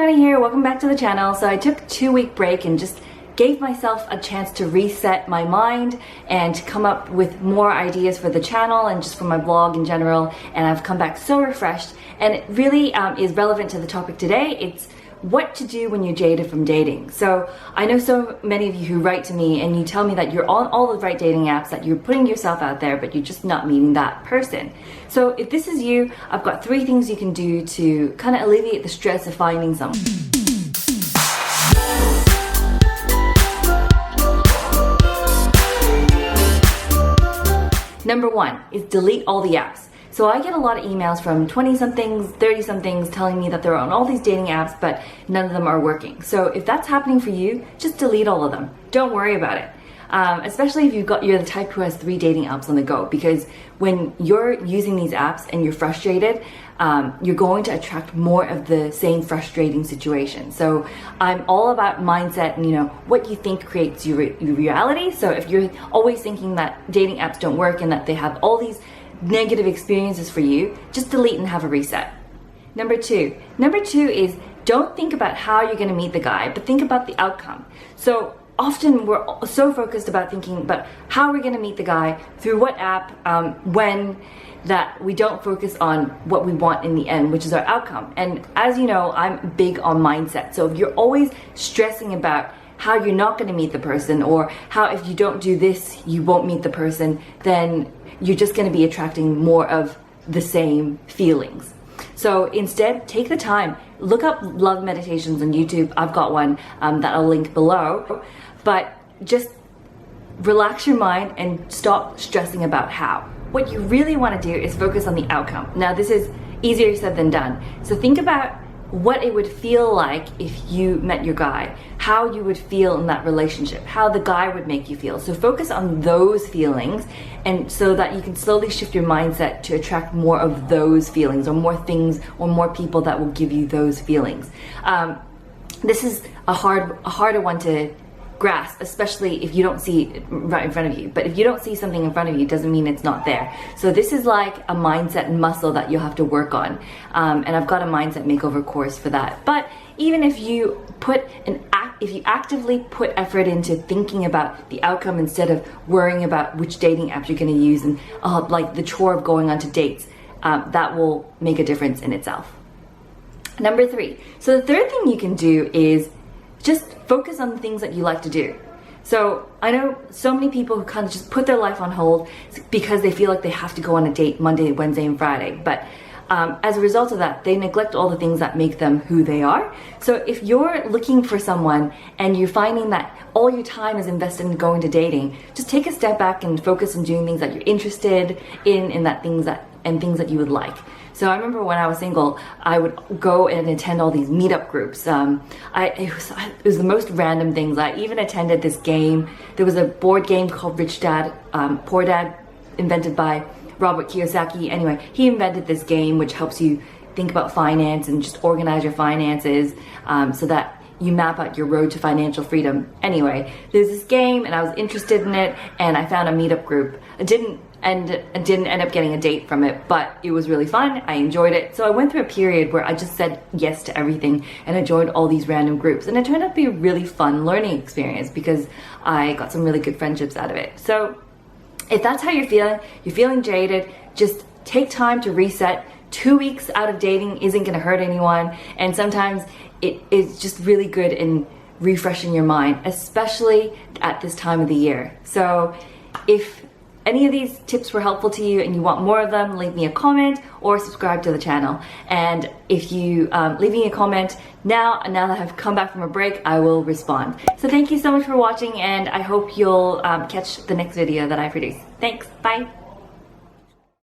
Ariana here, welcome back to the channel. So I took a 2-week break and just gave myself a chance to reset my mind and to come up with more ideas for the channel and just for my blog in general, and I've come back so refreshed, and it really is relevant to the topic today. It's what to do when you're jaded from dating. So I know so many of you who write to me and you tell me that you're on all the right dating apps, that you're putting yourself out there, but you're just not meeting that person. So if this is you, I've got 3 things you can do to kind of alleviate the stress of finding someone. Number 1 is delete all the apps. So I get a lot of emails from 20-somethings, 30-somethings telling me that they're on all these dating apps, but none of them are working. So if that's happening for you, just delete all of them. Don't worry about it. Especially if you're the type who has 3 dating apps on the go, because when you're using these apps and you're frustrated, you're going to attract more of the same frustrating situation. So I'm all about mindset and what you think creates your reality. So if you're always thinking that dating apps don't work and that they have all these negative experiences for you, just delete and have a reset. Number two is don't think about how you're going to meet the guy, but think about the outcome. So often we're so focused about thinking about how we're going to meet the guy, through what app, when, that we don't focus on what we want in the end, which is our outcome. And as you know, I'm big on mindset. So if you're always stressing about how you're not going to meet the person, or how if you don't do this you won't meet the person, then you're just going to be attracting more of the same feelings. So instead, take the time, look up love meditations on YouTube. I've got one that I'll link below, but just relax your mind and stop stressing about how. What you really want to do is focus on the outcome. Now this is easier said than done. So think about what it would feel like if you met your guy, how you would feel in that relationship, how the guy would make you feel. So focus on those feelings, and so that you can slowly shift your mindset to attract more of those feelings, or more things or more people that will give you those feelings. This is a harder one to grasp, especially if you don't see it right in front of you. But if you don't see something in front of you, it doesn't mean it's not there. So this is like a mindset muscle that you'll have to work on, and I've got a mindset makeover course for that. But even if you actively put effort into thinking about the outcome instead of worrying about which dating app you're going to use and like the chore of going on to dates, that will make a difference in itself. Number 3. So the third thing you can do is just focus on the things that you like to do. So I know so many people who kind of just put their life on hold because they feel like they have to go on a date Monday, Wednesday, and Friday. But as a result of that, they neglect all the things that make them who they are. So if you're looking for someone and you're finding that all your time is invested in going to dating, just take a step back and focus on doing things that you're interested in, things that you would like. So I remember when I was single, I would go and attend all these meetup groups. It was the most random things. I even attended this game. There was a board game called Rich Dad, Poor Dad, invented by Robert Kiyosaki. Anyway, he invented this game which helps you think about finance and just organize your finances, so that you map out your road to financial freedom. Anyway, there's this game and I was interested in it, and I found a meetup group. I didn't end up getting a date from it, but it was really fun. I enjoyed it. So I went through a period where I just said yes to everything, and I joined all these random groups, and it turned out to be a really fun learning experience because I got some really good friendships out of it. So if that's how you're feeling jaded, just take time to reset. 2 weeks out of dating isn't going to hurt anyone, and sometimes it is just really good in refreshing your mind, especially at this time of the year. So if any of these tips were helpful to you and you want more of them, leave me a comment or subscribe to the channel. And if you leave me a comment now that I've come back from a break, I will respond. So thank you so much for watching, and I hope you'll catch the next video that I produce. Thanks, bye.